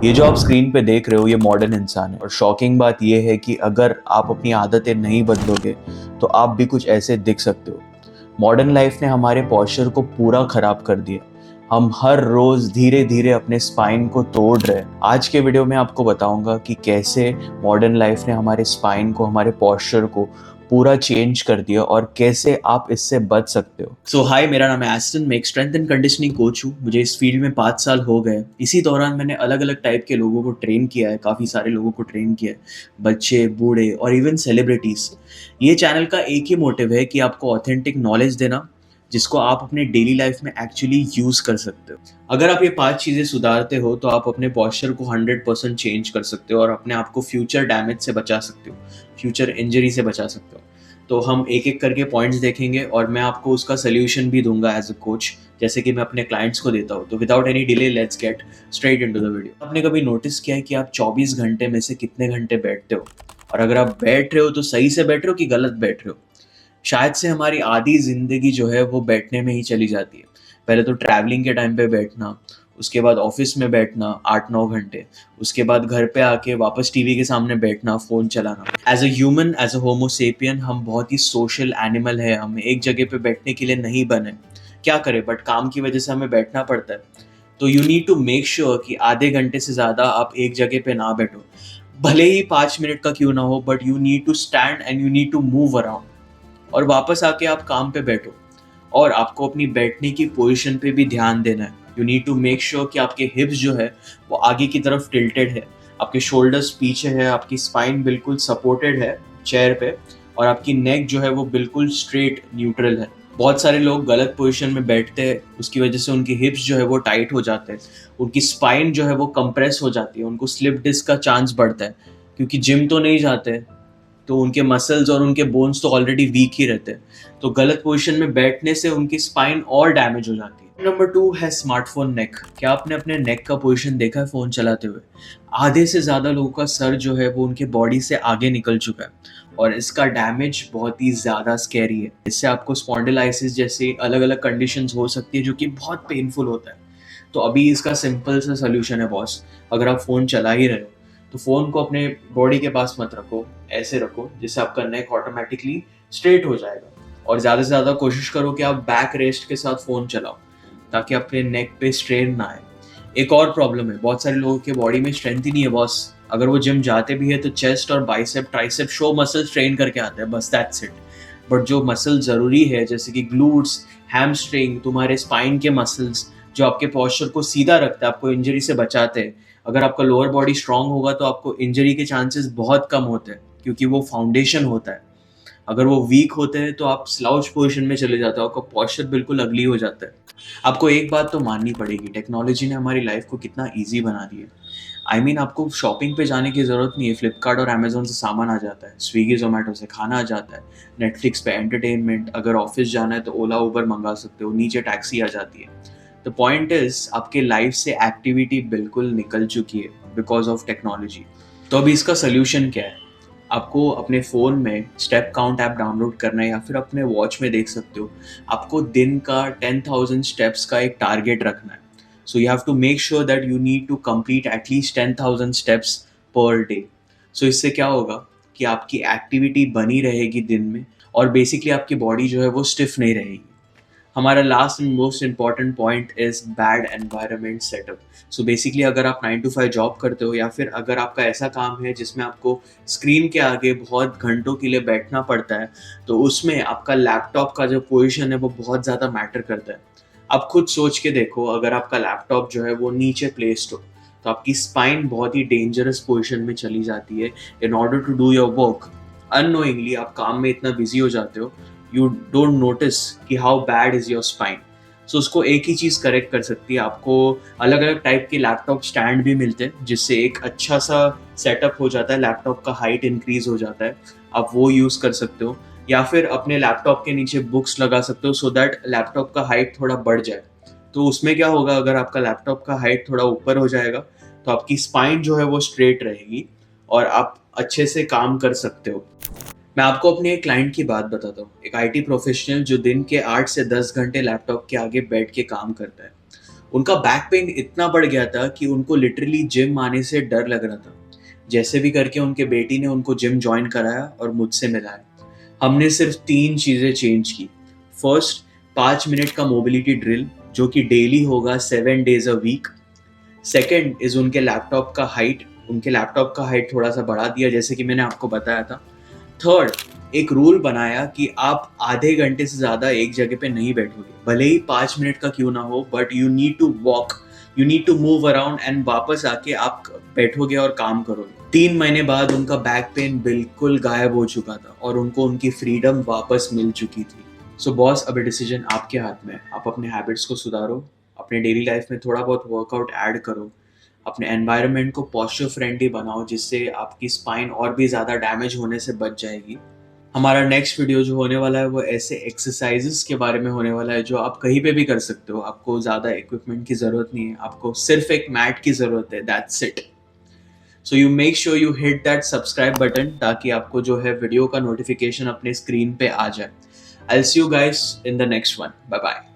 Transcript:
ये जो आप स्क्रीन पे देख रहे हो ये मॉडर्न इंसान है और शॉकिंग बात ये है कि अगर आप अपनी आदतें नहीं बदलोगे तो आप भी कुछ ऐसे दिख सकते हो। मॉडर्न लाइफ ने हमारे पॉस्चर को पूरा खराब कर दिया। हम हर रोज धीरे धीरे अपने स्पाइन को तोड़ रहे हैं। आज के वीडियो में आपको बताऊंगा कि कैसे मॉडर्न लाइफ ने हमारे स्पाइन को, हमारे पॉस्चर को पूरा चेंज कर दिया और कैसे आप इससे बच सकते हो। सो हाय, मेरा नाम है एस्टन। मैं एक स्ट्रेंथ एंड कंडीशनिंग कोच हूँ। मुझे इस फील्ड में 5 साल हो गए। इसी दौरान मैंने अलग अलग टाइप के लोगों को ट्रेन किया है, काफ़ी सारे लोगों को ट्रेन किया है, बच्चे, बूढ़े और इवन सेलिब्रिटीज़। ये चैनल का एक ही मोटिव है कि आपको ऑथेंटिक नॉलेज देना, जिसको आप अपने डेली लाइफ में एक्चुअली यूज़ कर सकते हो। अगर आप ये 5 चीज़ें सुधारते हो तो आप अपने पॉस्चर को 100% चेंज कर सकते हो और अपने आप को फ्यूचर डैमेज से बचा सकते हो, फ्यूचर इंजरी से बचा सकते हो। तो हम एक एक करके पॉइंट्स देखेंगे और मैं आपको उसका सोल्यूशन भी दूंगा एज अ कोच, जैसे कि मैं अपने क्लाइंट्स को देता हूँ। तो without any delay let's get straight into the video. आपने कभी नोटिस किया है कि आप 24 घंटे में से कितने घंटे बैठते हो? और अगर आप बैठ रहे हो तो सही से बैठ रहे हो कि गलत बैठ रहे हो? शायद से हमारी आधी जिंदगी जो है वो बैठने में ही चली जाती है। पहले तो ट्रैवलिंग के टाइम पे बैठना, उसके बाद ऑफिस में बैठना 8-9 घंटे, उसके बाद घर पे आके वापस टीवी के सामने बैठना, फ़ोन चलाना। As a human, as a homo sapien, हम बहुत ही सोशल एनिमल है। हम एक जगह पे बैठने के लिए नहीं बने। क्या करें, बट काम की वजह से हमें बैठना पड़ता है। तो you need to make sure कि आधे घंटे से ज़्यादा आप एक जगह पे ना बैठो। भले ही 5 मिनट का क्यों ना हो, but you need to stand and you need to move around. और वापस आके आप काम पे बैठो। और आपको अपनी बैठने की पोजीशन पे भी ध्यान देना है। You need to make sure कि आपके हिप्स जो है वो आगे की तरफ टिल्टेड है, आपके शोल्डर्स पीछे है, आपकी स्पाइन बिल्कुल सपोर्टेड है चेयर पे, और आपकी नेक जो है वो बिल्कुल स्ट्रेट न्यूट्रल है। बहुत सारे लोग गलत पोजीशन में बैठते हैं, उसकी वजह से उनकी हिप्स जो है वो टाइट हो जाते हैं, उनकी स्पाइन जो है वो कंप्रेस हो जाती है, उनको स्लिप डिस्क का चांस बढ़ता है। क्योंकि जिम तो नहीं जाते, तो उनके मसल्स और उनके बोन्स तो ऑलरेडी वीक ही रहते हैं। तो गलत पोजीशन में बैठने से उनकी स्पाइन और डैमेज हो जाती है। नंबर 2 है स्मार्टफोन नेक। क्या आपने अपने नेक का पोजीशन देखा है फ़ोन चलाते हुए? आधे से ज़्यादा लोगों का सर जो है वो उनके बॉडी से आगे निकल चुका है और इसका डैमेज बहुत ही ज़्यादा स्कैरी है। इससे आपको स्पॉन्डिलाइसिस जैसी अलग अलग कंडीशंस हो सकती है जो कि बहुत पेनफुल होता है। तो अभी इसका सिंपल सा सोल्यूशन है बॉस। अगर आप फ़ोन चला ही रहे हो तो फ़ोन को अपने बॉडी के पास मत रखो, ऐसे रखो जिससे आपका नेक ऑटोमेटिकली स्ट्रेट हो जाएगा। और ज़्यादा से ज़्यादा कोशिश करो कि आप बैक रेस्ट के साथ फ़ोन चलाओ, ताकि अपने नेक पे स्ट्रेन ना आए। एक और प्रॉब्लम है, बहुत सारे लोगों के बॉडी में स्ट्रेंथ ही नहीं है बॉस। अगर वो जिम जाते भी है तो चेस्ट और bicep tricep show muscle train करके आते हैं, बस दैट्स इट। बट जो मसल ज़रूरी है, जैसे कि ग्लूट्स, हैमस्ट्रिंग, तुम्हारे स्पाइन के मसल्स जो आपके पॉस्चर को सीधा रखते हैं, आपको इंजरी से बचाते हैं। अगर आपका लोअर बॉडी स्ट्रांग होगा तो आपको इंजरी के चांसेस बहुत कम होते हैं, क्योंकि वो फाउंडेशन होता है। अगर वो वीक होते हैं तो आप स्लाउच पोजीशन में चले जाते हो, आपका पॉस्चर बिल्कुल अगली हो जाता है। आपको एक बात तो माननी पड़ेगी, टेक्नोलॉजी ने हमारी लाइफ को कितना ईजी बना दिया है। आपको शॉपिंग पे जाने की ज़रूरत नहीं है। फ्लिपकार्ट और अमेज़न से सामान आ जाता है, स्विगी ज़ोमैटो से खाना आ जाता है, नेटफ्लिक्स पे एंटरटेनमेंट, अगर ऑफिस जाना है तो ओला उबर मंगा सकते हो, नीचे टैक्सी आ जाती है। द पॉइंट इज, आपके लाइफ से एक्टिविटी बिल्कुल निकल चुकी है बिकॉज ऑफ टेक्नोलॉजी। तो अभी इसका सोल्यूशन क्या है? आपको अपने फ़ोन में स्टेप काउंट ऐप डाउनलोड करना है, या फिर अपने वॉच में देख सकते हो। आपको दिन का 10,000 स्टेप्स का एक टारगेट रखना है। So you have to make sure that you need to complete at least 10,000 steps per day. So इससे क्या होगा कि आपकी एक्टिविटी बनी रहेगी दिन में, और बेसिकली आपकी बॉडी जो है वो स्टिफ नहीं रहेगी। हमारा last and most important point is bad environment setup. So basically अगर आप 9 to 5 जॉब करते हो, या फिर अगर आपका ऐसा काम है जिसमें आपको स्क्रीन के आगे बहुत घंटों के लिए बैठना पड़ता है, तो उसमें आपका लैपटॉप का जो पोजीशन है वो बहुत ज़्यादा मैटर करता है। आप खुद सोच के देखो, अगर आपका लैपटॉप जो है वो नीचे प्लेस्ड हो तो आपकी स्पाइन बहुत ही डेंजरस पोजीशन में चली जाती है। In order to do your work, unknowingly आप काम में इतना बिजी हो जाते हो, यू डोंट नोटिस कि how bad is your spine. So उसको एक ही चीज़ करेक्ट कर सकती है। आपको अलग अलग टाइप के लैपटॉप स्टैंड भी मिलते हैं, जिससे एक अच्छा सा सेटअप हो जाता है, लैपटॉप का हाइट इंक्रीज हो जाता है। आप वो यूज़ कर सकते हो, या फिर अपने लैपटॉप के नीचे बुक्स लगा सकते हो, सो दैट लैपटॉप का हाइट थोड़ा बढ़ जाए। तो उसमें क्या होगा, अगर आपका लैपटॉप का हाइट थोड़ा ऊपर हो जाएगा तो आपकी स्पाइन जो है वो स्ट्रेट रहेगी और आप अच्छे से काम कर सकते हो। मैं आपको अपने एक क्लाइंट की बात बताता हूँ। एक आईटी प्रोफेशनल जो दिन के 8 से 10 घंटे लैपटॉप के आगे बैठ के काम करता है। उनका बैक पेन इतना बढ़ गया था कि उनको लिटरली जिम आने से डर लग रहा था। जैसे भी करके उनके बेटी ने उनको जिम ज्वाइन कराया और मुझसे मिलाया। हमने सिर्फ 3 चीज़ें चेंज की। फर्स्ट, 5 मिनट का मोबिलिटी ड्रिल जो कि डेली होगा 7 days a week. Second is उनके लैपटॉप का हाइट थोड़ा सा बढ़ा दिया जैसे कि मैंने आपको बताया था। थर्ड, एक रूल बनाया कि आप आधे घंटे से ज़्यादा एक जगह पे नहीं बैठोगे, भले ही 5 मिनट का क्यों ना हो, but you need to walk, you need to move around and वापस आके आप बैठोगे और काम करोगे। 3 महीने बाद उनका बैक पेन बिल्कुल गायब हो चुका था और उनको उनकी फ्रीडम वापस मिल चुकी थी। सो बॉस, अब डिसीजन आपके हाथ में है। आप अपने हैबिट्स को सुधारो, अपने डेली लाइफ में थोड़ा बहुत वर्कआउट ऐड करो, अपने एनवायरनमेंट को पॉस्चर फ्रेंडली बनाओ जिससे आपकी स्पाइन और भी ज़्यादा डैमेज होने से बच जाएगी। हमारा नेक्स्ट वीडियो जो होने वाला है वो ऐसे एक्सरसाइजेस के बारे में होने वाला है जो आप कहीं पे भी कर सकते हो। आपको ज़्यादा इक्विपमेंट की ज़रूरत नहीं है, आपको सिर्फ एक मैट की ज़रूरत है, that's it. So you make sure you hit that subscribe button ताकि आपको जो है वीडियो का नोटिफिकेशन अपने स्क्रीन पे आ जाए। I will see you guys in the next one. Bye bye.